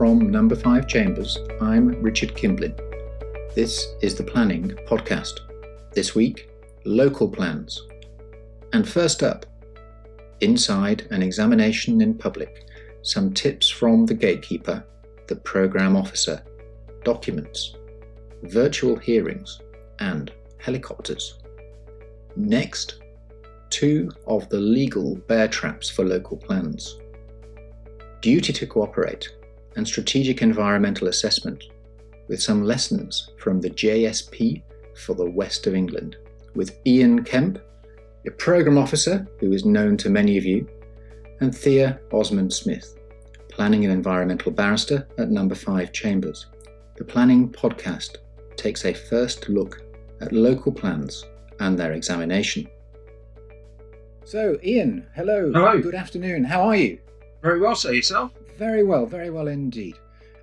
From No5 Chambers, I'm Richard Kimblin. This is the Planning Podcast. This week, local plans. And first up, inside an examination in public, some tips from the gatekeeper, the programme officer, documents, virtual hearings, and helicopters. Next, two of the legal bear traps for local plans. Duty to cooperate and strategic environmental assessment, with some lessons from the JSP for the West of England, with Ian Kemp, a programme officer who is known to many of you, and Thea Osmund-Smith, planning and environmental barrister at No5 Chambers. The Planning Podcast takes a first look at local plans and their examination. So, Ian, hello. Hello. Good afternoon. How are you? Very well, sir. Yourself? Very well indeed.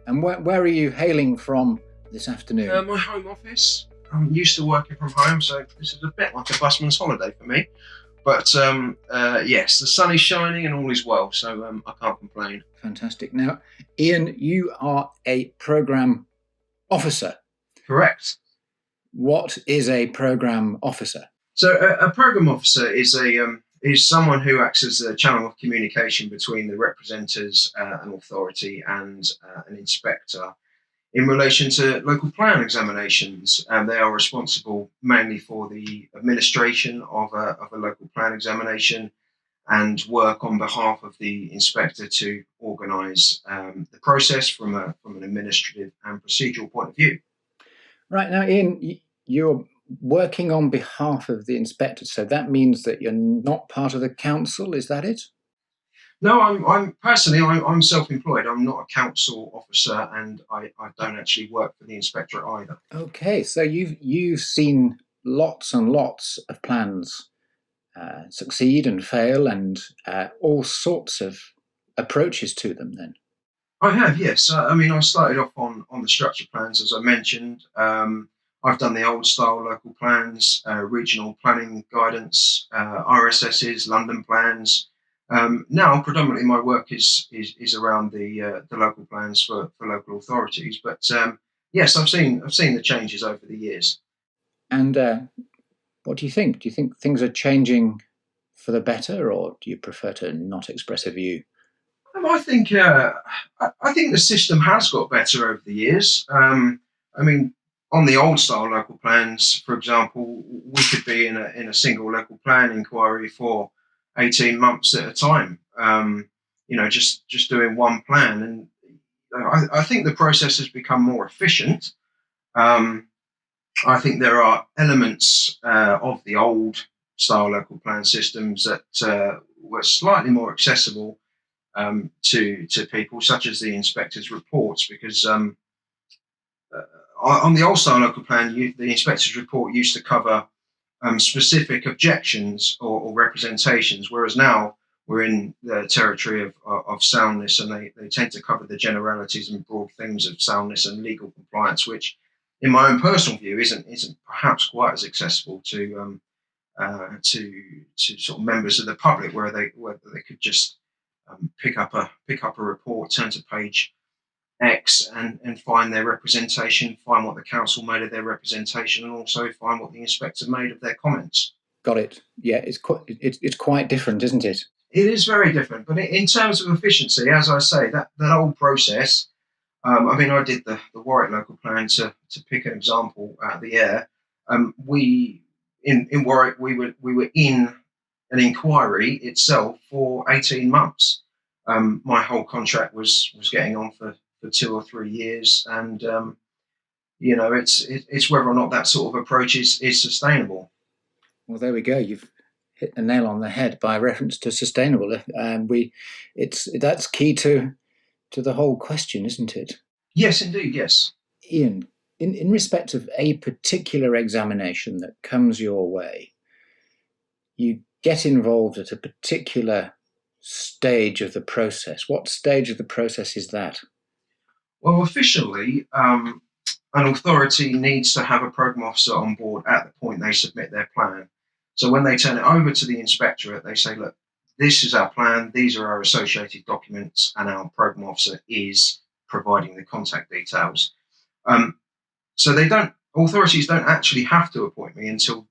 And where are you hailing from this afternoon? My home office. I'm used to working from home, so this is a bit like a busman's holiday for me. But yes, the sun is shining and all is well, so I can't complain. Fantastic. Now, Ian, you are a programme officer. Correct. What is a programme officer? So a programme officer is someone who acts as a channel of communication between the representatives, an authority, and an inspector in relation to local plan examinations. They are responsible mainly for the administration of a local plan examination and work on behalf of the inspector to organise the process from an administrative and procedural point of view. Right, now, Ian, you're working on behalf of the inspector, so that means that you're not part of the council, is that it? No, I'm personally self-employed. I'm not a council officer, and I don't actually work for the inspectorate either. Okay, so you've seen lots and lots of plans succeed and fail, and all sorts of approaches to them. Then I have, yes. I started off on the structure plans, as I mentioned. I've done the old style local plans, regional planning guidance, RSSs, London plans. Now, predominantly, my work is around the local plans for local authorities. But yes, I've seen the changes over the years. And what do you think? Do you think things are changing for the better, or do you prefer to not express a view? I think the system has got better over the years. On the old style local plans, for example, we could be in a single local plan inquiry for 18 months at a time. Just doing one plan, and I think the process has become more efficient. I think there are elements of the old style local plan systems that were slightly more accessible to people, such as the inspector's reports, because on the old style local plan, the inspector's report used to cover specific objections or representations, whereas now we're in the territory of soundness, and they tend to cover the generalities and broad themes of soundness and legal compliance, which, in my own personal view, isn't perhaps quite as accessible to sort of members of the public, where they could just pick up a report, turn to page X and find their representation, find what the council made of their representation, and also find what the inspector made of their comments. Got it. Yeah, it's quite different, isn't it? It is very different, but in terms of efficiency, as I say, that whole process. I did the Warwick local plan to pick an example out of the air. We in Warwick we were in an inquiry itself for 18 months. My whole contract was getting on for 2 or 3 years, and it's whether or not that sort of approach is sustainable. Well, there we go. You've hit the nail on the head by reference to sustainable, and that's key to the whole question, isn't it? Yes, indeed. Yes, Ian. In respect of a particular examination that comes your way, you get involved at a particular stage of the process. What stage of the process is that? Well, officially, an authority needs to have a programme officer on board at the point they submit their plan. So when they turn it over to the inspectorate, they say, look, this is our plan, these are our associated documents, and our programme officer is providing the contact details. So authorities don't actually have to appoint me until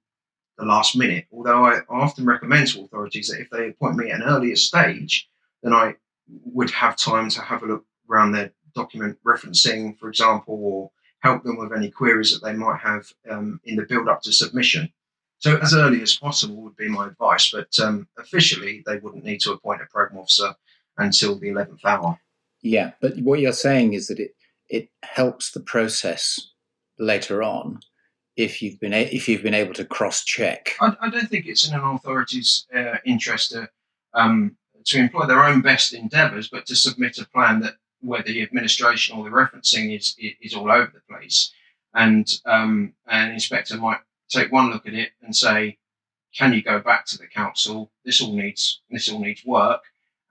the last minute, although I often recommend to authorities that if they appoint me at an earlier stage, then I would have time to have a look around their document referencing, for example, or help them with any queries that they might have in the build-up to submission. So as early as possible would be my advice, but officially they wouldn't need to appoint a program officer until the 11th hour. Yeah, but what you're saying is that it helps the process later on if you've been able to cross-check. I don't think it's in an authority's interest to employ their own best endeavours, but to submit a plan that where the administration or the referencing is all over the place, and an inspector might take one look at it and say, "Can you go back to the council? This all needs work."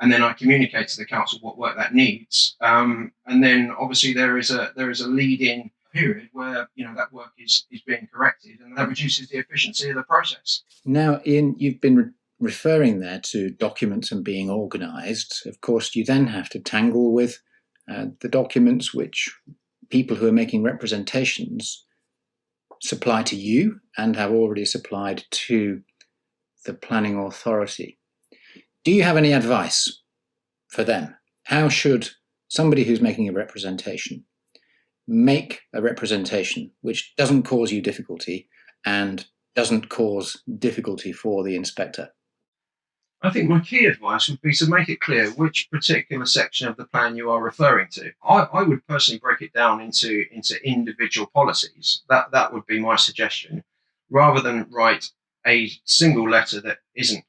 And then I communicate to the council what work that needs, and then obviously there is a lead-in period where that work is being corrected, and that reduces the efficiency of the process. Now, Ian, you've been referring there to documents and being organised. Of course, you then have to tangle with the documents which people who are making representations supply to you and have already supplied to the planning authority. Do you have any advice for them? How should somebody who's making a representation make a representation which doesn't cause you difficulty and doesn't cause difficulty for the inspector? I think my key advice would be to make it clear which particular section of the plan you are referring to. I would personally break it down into individual policies. That would be my suggestion, rather than write a single letter that isn't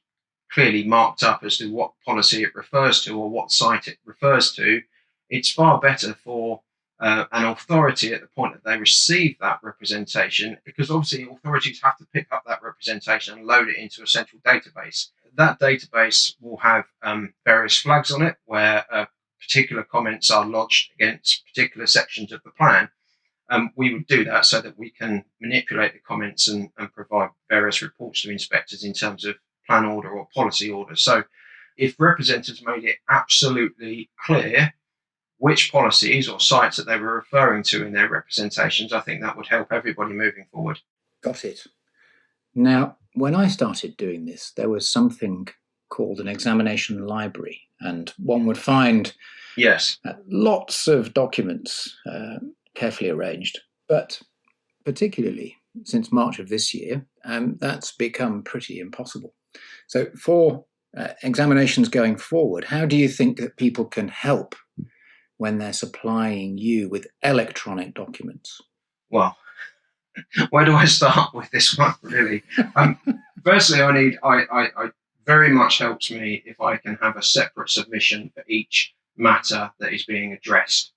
clearly marked up as to what policy it refers to or what site it refers to. It's far better for an authority at the point that they receive that representation, because obviously authorities have to pick up that representation and load it into a central database. That database will have various flags on it where particular comments are lodged against particular sections of the plan. We would do that so that we can manipulate the comments and provide various reports to inspectors in terms of plan order or policy order. So if representatives made it absolutely clear which policies or sites that they were referring to in their representations, I think that would help everybody moving forward. Got it. Now, when I started doing this, there was something called an examination library, and one would find lots of documents carefully arranged. But particularly since March of this year, that's become pretty impossible. So for examinations going forward, how do you think that people can help when they're supplying you with electronic documents? Well, where do I start with this one, really? Firstly, I very much helps me if I can have a separate submission for each matter that is being addressed.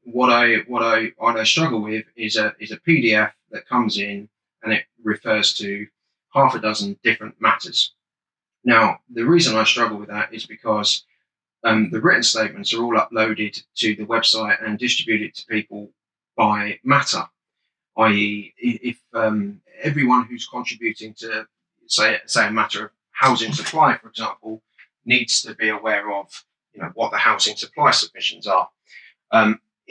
What I struggle with is a PDF that comes in and it refers to half a dozen different matters. Now, the reason I struggle with that is because the written statements are all uploaded to the website and distributed to people by matter, i.e. if everyone who's contributing to, say a matter of housing supply, for example, needs to be aware of what the housing supply submissions are.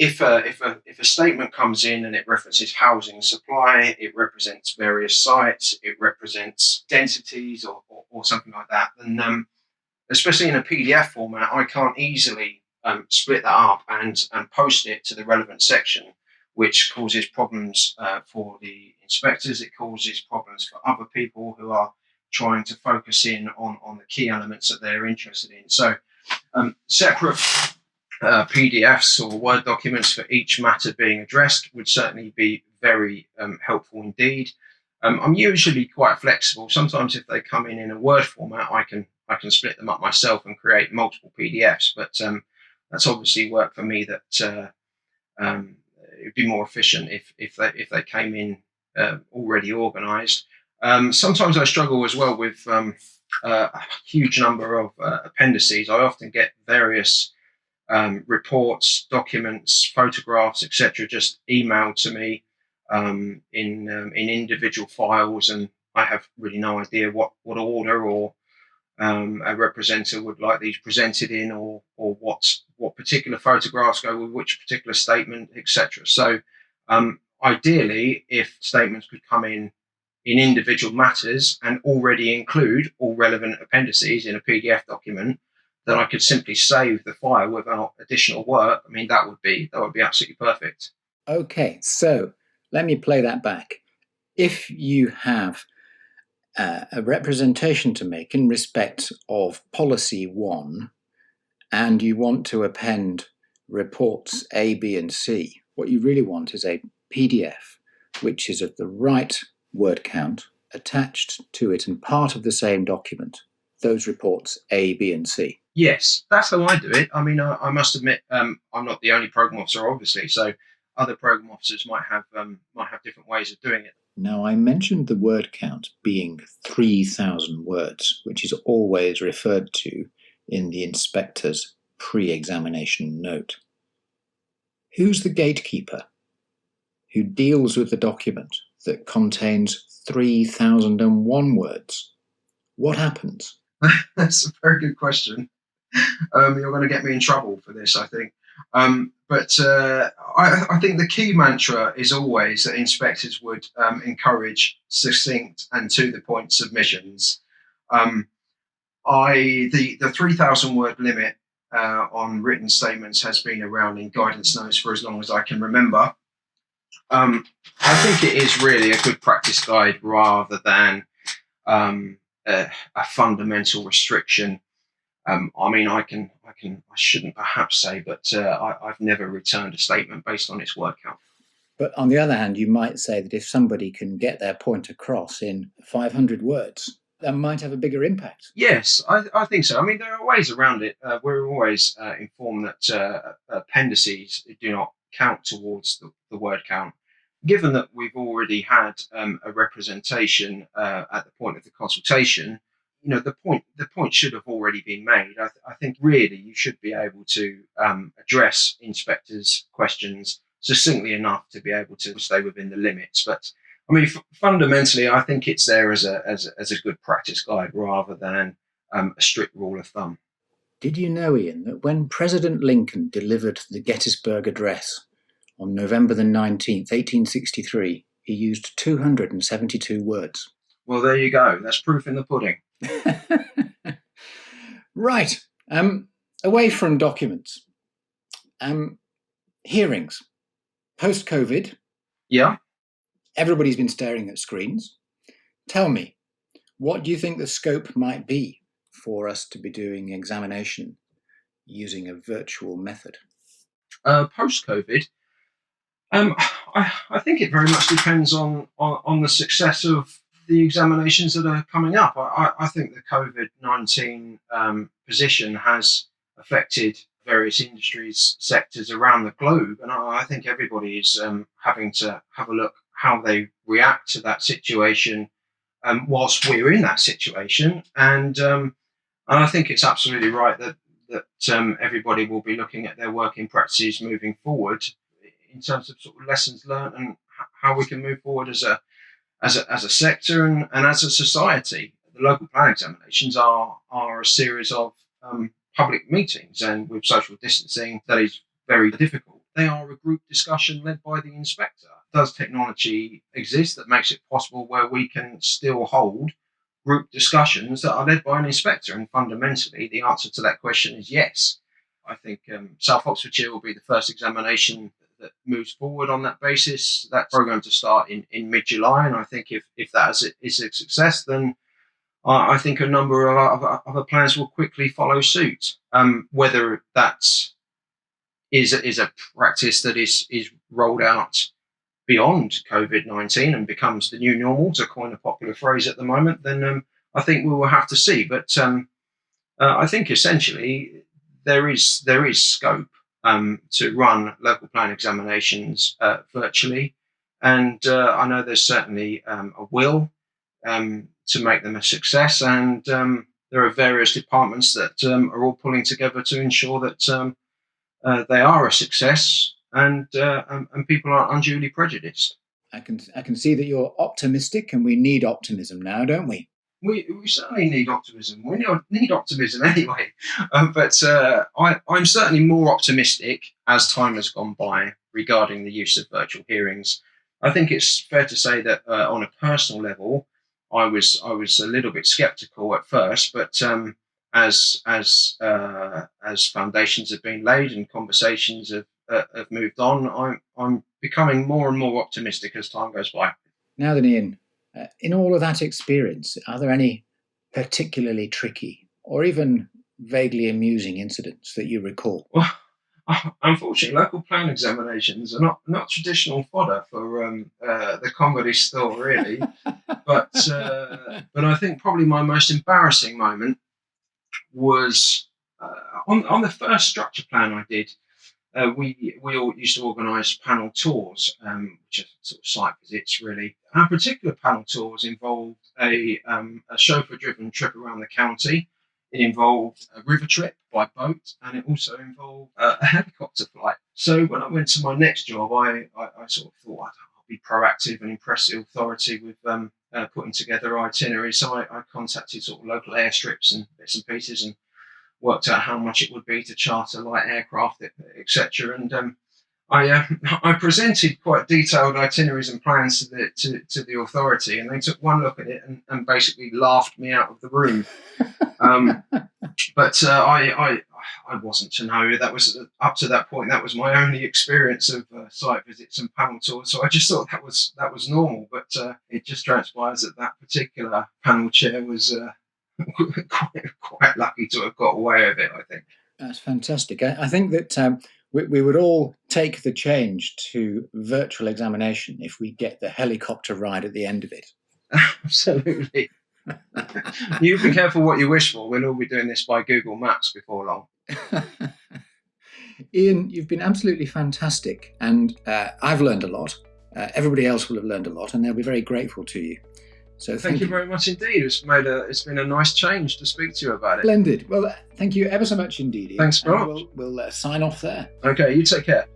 If a statement comes in and it references housing supply, it represents various sites, it represents densities or something like that, then especially in a PDF format, I can't easily split that up and post it to the relevant section, which causes problems for the inspectors. It causes problems for other people who are trying to focus in on the key elements that they're interested in. So separate PDFs or Word documents for each matter being addressed would certainly be very helpful indeed. I'm usually quite flexible. Sometimes if they come in a Word format, I can split them up myself and create multiple PDFs. But that's obviously work for me that it'd be more efficient if they came in already organised. Sometimes I struggle as well with a huge number of appendices. I often get various reports, documents, photographs, etc., just emailed to me in individual files, and I have really no idea what order or a representative would like these presented in, or what particular photographs go with which particular statement, etc. So ideally, if statements could come in individual matters and already include all relevant appendices in a PDF document, then I could simply save the file without additional work. I mean, that would be absolutely perfect. Okay, so let me play that back. If you have a representation to make in respect of policy 1, and you want to append reports A, B, and C, what you really want is a PDF, which is of the right word count attached to it and part of the same document, those reports A, B, and C. Yes, that's how I do it. I mean, I must admit, I'm not the only program officer, obviously, so other program officers might have different ways of doing it. Now, I mentioned the word count being 3,000 words, which is always referred to in the inspector's pre-examination note. Who's the gatekeeper who deals with the document that contains 3,001 words? What happens? That's a very good question. You're going to get me in trouble for this, I think. But I think the key mantra is always that inspectors would encourage succinct and to the point submissions. The 3,000 word limit on written statements has been around in guidance notes for as long as I can remember. I think it is really a good practice guide rather than a fundamental restriction. I mean, I shouldn't perhaps say, but I've never returned a statement based on its word count. But on the other hand, you might say that if somebody can get their point across in 500 words, that might have a bigger impact. Yes, I think so. I mean, there are ways around it. We're always informed that appendices do not count towards the word count. Given that we've already had a representation at the point of the consultation, you know, the point should have already been made. I think really you should be able to address inspectors' questions succinctly enough to be able to stay within the limits. But I mean, fundamentally, I think it's there as a good practice guide rather than a strict rule of thumb. Did you know, Ian, that when President Lincoln delivered the Gettysburg Address on November the 19th, 1863, he used 272 words? Well, there you go. That's proof in the pudding. Right. Away from documents. Hearings. Post-COVID. Yeah. Everybody's been staring at screens. Tell me, what do you think the scope might be for us to be doing examination using a virtual method? Post-COVID, I think it very much depends on the success of the examinations that are coming up. I think the COVID-19 position has affected various industries, sectors around the globe, and I think everybody is having to have a look how they react to that situation whilst we're in that situation. And I think it's absolutely right that everybody will be looking at their working practices moving forward in terms of sort of lessons learned and how we can move forward as a sector and as a society. The local plan examinations are a series of public meetings, and with social distancing, that is very difficult. They are a group discussion led by the inspector. Does technology exist that makes it possible where we can still hold group discussions that are led by an inspector? And fundamentally, the answer to that question is yes. I think South Oxfordshire will be the first examination that moves forward on that basis. That programme to start in mid-July, and I think if that is a success, then I think a number of other plans will quickly follow suit. Whether that is a practice that is rolled out beyond COVID-19 and becomes the new normal, to coin a popular phrase at the moment, then I think we will have to see. But I think essentially there is scope to run local plan examinations virtually, and I know there's certainly a will to make them a success, and there are various departments that are all pulling together to ensure that they are a success and people aren't unduly prejudiced. I can see that you're optimistic, and we need optimism now, don't we? we certainly need optimism. We need optimism anyway. But I'm certainly more optimistic as time has gone by regarding the use of virtual hearings. I think it's fair to say that on a personal level, I was a little bit sceptical at first, but as foundations have been laid and conversations have moved on, I'm becoming more and more optimistic as time goes by. Now then, Ian, in all of that experience, are there any particularly tricky or even vaguely amusing incidents that you recall? Well, unfortunately, local plan examinations are not traditional fodder for the comedy store, really. but I think probably my most embarrassing moment was on the first structure plan I did. We all used to organise panel tours, which are sort of site visits, really. Our particular panel tours involved a chauffeur-driven trip around the county. It involved a river trip by boat, and it also involved a helicopter flight. So when I went to my next job, I sort of thought I'll be proactive and impress the authority with putting together itineraries. So I contacted sort of local airstrips and bits and pieces and worked out how much it would be to charter light aircraft, etc. And I presented quite detailed itineraries and plans to the authority, and they took one look at it and basically laughed me out of the room. But I wasn't to know. That was up to that point. That was my only experience of site visits and panel tours. So I just thought that was normal. But it just transpires that particular panel chair was quite lucky to have got away with it, I think. That's fantastic. I think that we would all take the change to virtual examination if we get the helicopter ride at the end of it. Absolutely. You be careful what you wish for. We'll all be doing this by Google Maps before long. Ian, you've been absolutely fantastic, and I've learned a lot. Everybody else will have learned a lot, and they'll be very grateful to you. So thank you very much indeed. It's been a nice change to speak to you about it. Splendid. Well, thank you ever so much indeed, Ian. Thanks very much. We'll sign off there. Okay, you take care.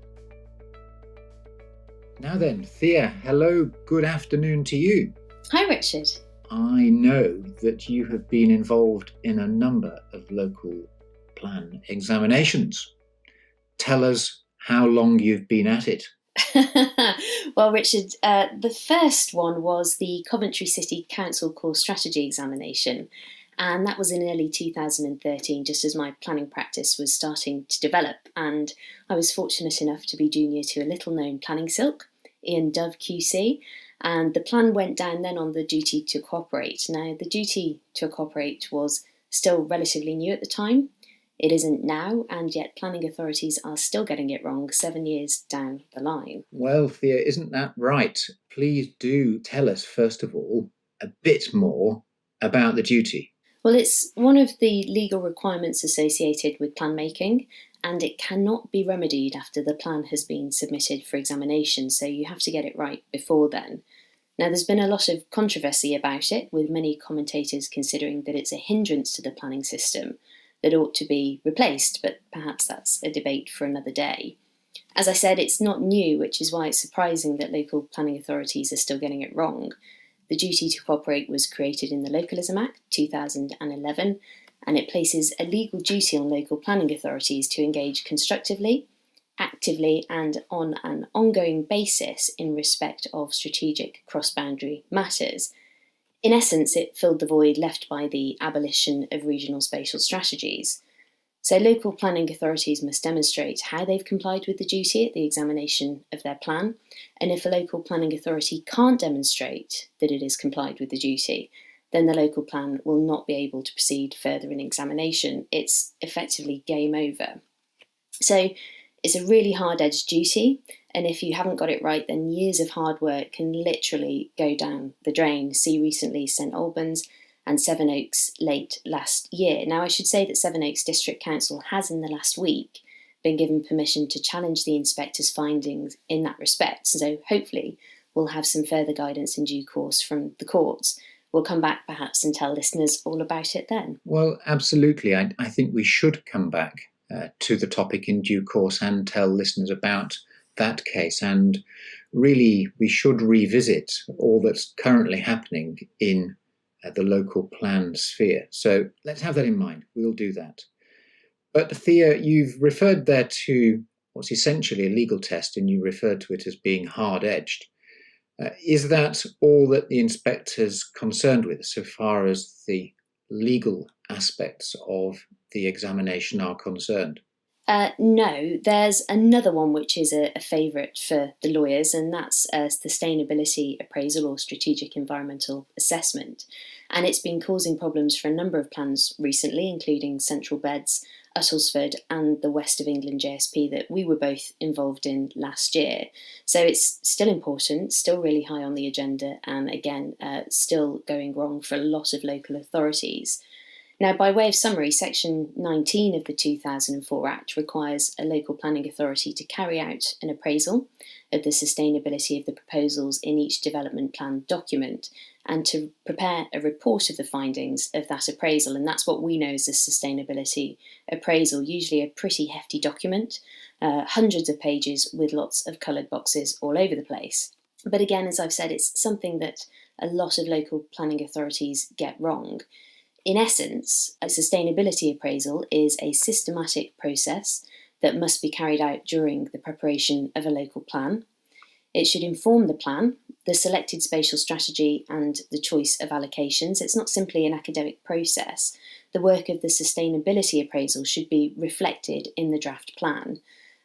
Now then, Thea, hello, good afternoon to you. Hi, Richard. I know that you have been involved in a number of local plan examinations. Tell us how long you've been at it. Well, Richard, the first one was the Coventry City Council Core Strategy examination, and that was in early 2013, just as my planning practice was starting to develop, and I was fortunate enough to be junior to a little-known planning silk, Ian QC, and the plan went down then on the duty to cooperate. Now, the duty to cooperate was still relatively new at the time. It isn't now, and yet planning authorities are still getting it wrong 7 years down the line. Well, Thea, isn't that right? Please do tell us, first of all, a bit more about the duty. Well, it's one of the legal requirements associated with plan making, and it cannot be remedied after the plan has been submitted for examination, so you have to get it right before then. Now, there's been a lot of controversy about it, with many commentators considering that it's a hindrance to the planning system that ought to be replaced, but perhaps that's a debate for another day. As I said, it's not new, which is why it's surprising that local planning authorities are still getting it wrong. The duty to cooperate was created in the Localism Act 2011, and it places a legal duty on local planning authorities to engage constructively, actively, and on an ongoing basis in respect of strategic cross-boundary matters. In essence, it filled the void left by the abolition of regional spatial strategies. So local planning authorities must demonstrate how they've complied with the duty at the examination of their plan, and if a local planning authority can't demonstrate that it has complied with the duty, then the local plan will not be able to proceed further in examination. It's effectively game over. So it's a really hard-edged duty, and if you haven't got it right, then years of hard work can literally go down the drain. See recently St Albans and Sevenoaks late last year. Now, I should say that Sevenoaks District Council has in the last week been given permission to challenge the inspector's findings in that respect, so hopefully we'll have some further guidance in due course from the courts. We'll come back perhaps and tell listeners all about it then. Well, absolutely. I think we should come back to the topic in due course and tell listeners about that case, and really we should revisit all that's currently happening in the local plan sphere. So let's have that in mind. We'll do that. But Thea, you've referred there to what's essentially a legal test, and you referred to it as being hard-edged. Is that all that the inspector's concerned with so far as the legal aspects of the examination are concerned? No, there's another one which is a favourite for the lawyers, and that's a sustainability appraisal or strategic environmental assessment. And it's been causing problems for a number of plans recently, including Central Beds, Uttlesford, and the West of England JSP that we were both involved in last year. So it's still important, still really high on the agenda, and again, still going wrong for a lot of local authorities. Now, by way of summary, Section 19 of the 2004 Act requires a local planning authority to carry out an appraisal of the sustainability of the proposals in each development plan document and to prepare a report of the findings of that appraisal. And that's what we know as a sustainability appraisal, usually a pretty hefty document, hundreds of pages with lots of coloured boxes all over the place. But again, as I've said, it's something that a lot of local planning authorities get wrong. In essence, a sustainability appraisal is a systematic process that must be carried out during the preparation of a local plan. It should inform the plan, the selected spatial strategy, and the choice of allocations. It's not simply an academic process. The work of the sustainability appraisal should be reflected in the draft plan,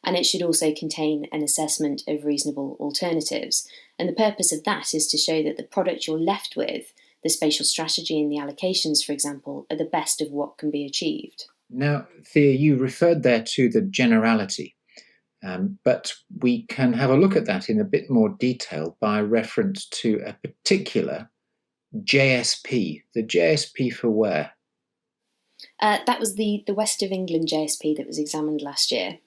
and it should also contain an assessment of reasonable alternatives. And the purpose of that is to show that the product you're left with, the spatial strategy and the allocations, for example, are the best of what can be achieved. Now, Thea, you referred there to the generality, but we can have a look at that in a bit more detail by reference to a particular JSP. The JSP for where? That was the West of England JSP that was examined last year.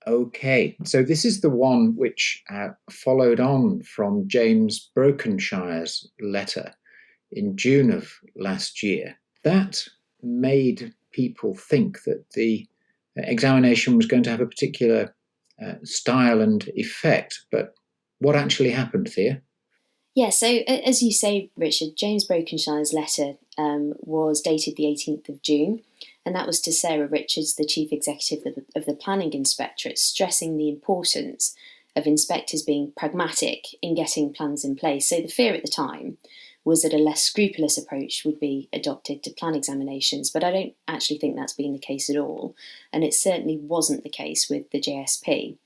Okay, so this is the one which followed on from James Brokenshire's letter in June of last year. That made people think that the examination was going to have a particular style and effect. But what actually happened, Thea? Yeah, so as you say, Richard, James Brokenshire's letter was dated the 18th of June, and that was to Sarah Richards, the Chief Executive of the Planning Inspectorate, stressing the importance of inspectors being pragmatic in getting plans in place. So the fear at the time was that a less scrupulous approach would be adopted to plan examinations, but I don't actually think that's been the case at all, and it certainly wasn't the case with the JSP.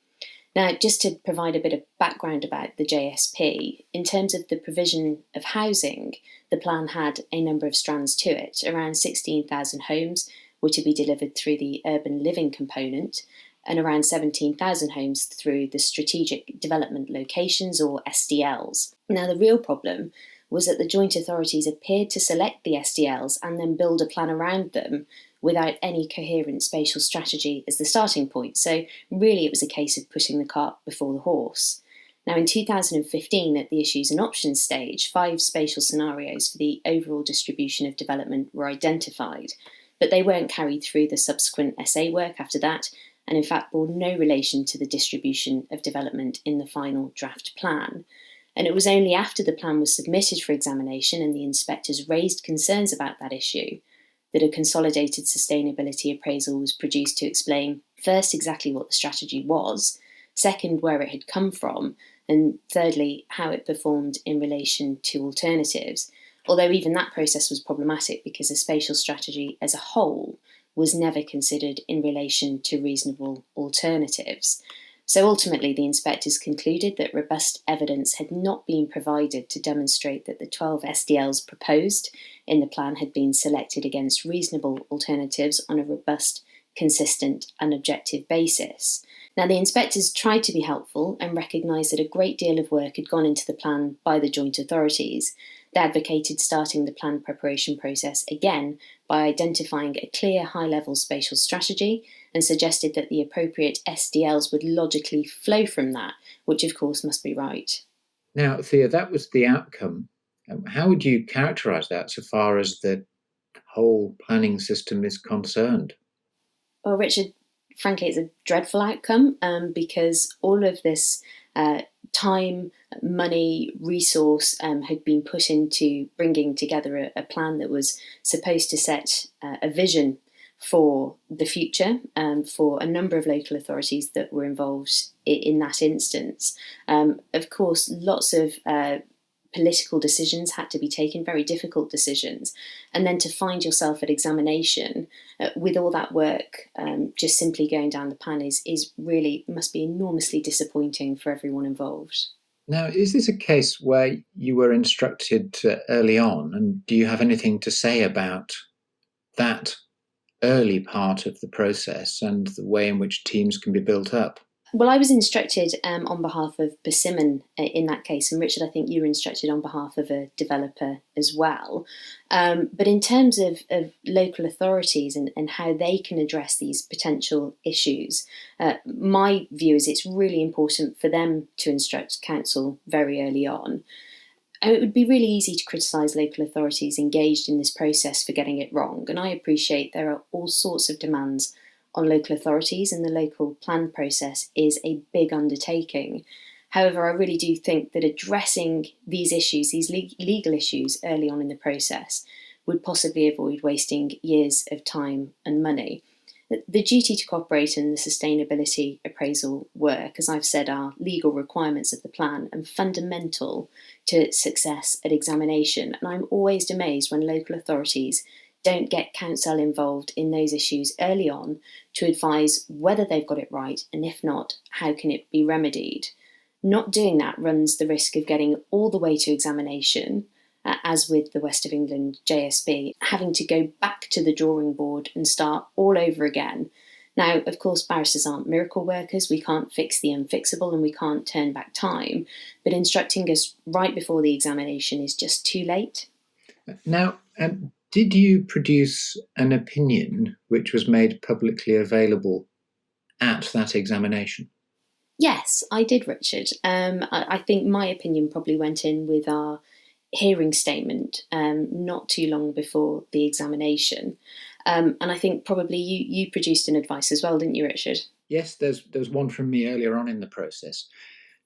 Now, just to provide a bit of background about the JSP, in terms of the provision of housing, the plan had a number of strands to it. Around 16,000 homes were to be delivered through the urban living component, and around 17,000 homes through the strategic development locations, or SDLs. Now, the real problem was that the joint authorities appeared to select the SDLs and then build a plan around them without any coherent spatial strategy as the starting point. So really it was a case of putting the cart before the horse. Now in 2015, at the issues and options stage, 5 spatial scenarios for the overall distribution of development were identified, but they weren't carried through the subsequent SA work after that, and in fact bore no relation to the distribution of development in the final draft plan. And it was only after the plan was submitted for examination and the inspectors raised concerns about that issue that a consolidated sustainability appraisal was produced to explain, first, exactly what the strategy was, second, where it had come from, and thirdly, how it performed in relation to alternatives. Although even that process was problematic because the spatial strategy as a whole was never considered in relation to reasonable alternatives. So ultimately, the inspectors concluded that robust evidence had not been provided to demonstrate that the 12 SDLs proposed in the plan had been selected against reasonable alternatives on a robust, consistent and objective basis. Now, the inspectors tried to be helpful and recognised that a great deal of work had gone into the plan by the joint authorities. They advocated starting the plan preparation process again by identifying a clear high-level spatial strategy and suggested that the appropriate SDLs would logically flow from that, which of course must be right. Now, Thea, that was the outcome. How would you characterise that so far as the whole planning system is concerned? Well, Richard, frankly, it's a dreadful outcome because all of this time, money, resource had been put into bringing together a plan that was supposed to set a vision for the future for a number of local authorities that were involved in that instance. Of course, lots of political decisions had to be taken, very difficult decisions, and then to find yourself at examination with all that work just simply going down the pan is really must be enormously disappointing for everyone involved. Now, is this a case where you were instructed early on, and do you have anything to say about that early part of the process and the way in which teams can be built up? Well, I was instructed on behalf of Persimmon in that case, and Richard, I think you were instructed on behalf of a developer as well. But in terms of local authorities and how they can address these potential issues, my view is it's really important for them to instruct council very early on. It would be really easy to criticise local authorities engaged in this process for getting it wrong, and I appreciate there are all sorts of demands on local authorities, and the local plan process is a big undertaking. However, I really do think that addressing these issues, these legal issues early on in the process, would possibly avoid wasting years of time and money. The duty to cooperate and the sustainability appraisal work, as I've said, are legal requirements of the plan and fundamental to success at examination. And I'm always amazed when local authorities don't get council involved in those issues early on to advise whether they've got it right, and if not, how can it be remedied. Not doing that runs the risk of getting all the way to examination, as with the West of England JSB, having to go back to the drawing board and start all over again. Now, of course, barristers aren't miracle workers. We can't fix the unfixable and we can't turn back time, but instructing us right before the examination is just too late. Now, did you produce an opinion which was made publicly available at that examination? Yes, I did, Richard. I think my opinion probably went in with our hearing statement not too long before the examination. And I think probably you produced an advice as well, didn't you, Richard? Yes, there's one from me earlier on in the process.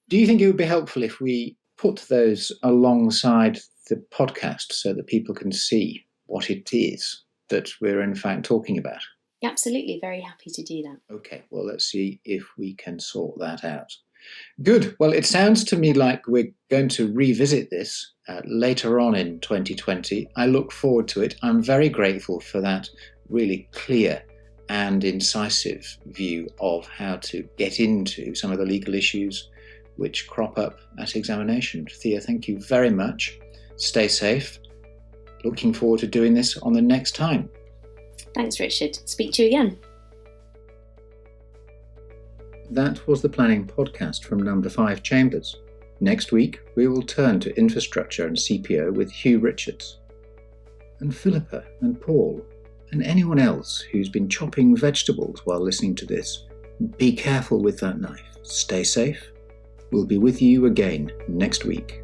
Do you think it would be helpful if we put those alongside the podcast so that people can see what it is that we're in fact talking about? Absolutely, very happy to do that. Okay, well, let's see if we can sort that out. Good. Well, it sounds to me like we're going to revisit this later on in 2020. I look forward to it. I'm very grateful for that really clear and incisive view of how to get into some of the legal issues which crop up at examination. Thea, thank you very much. Stay safe. Looking forward to doing this on the next time. Thanks, Richard. Speak to you again. That was the Planning Podcast from No5 Chambers. Next week, we will turn to infrastructure and CPO with Hugh Richards. And Philippa and Paul, and anyone else who's been chopping vegetables while listening to this, be careful with that knife. Stay safe. We'll be with you again next week.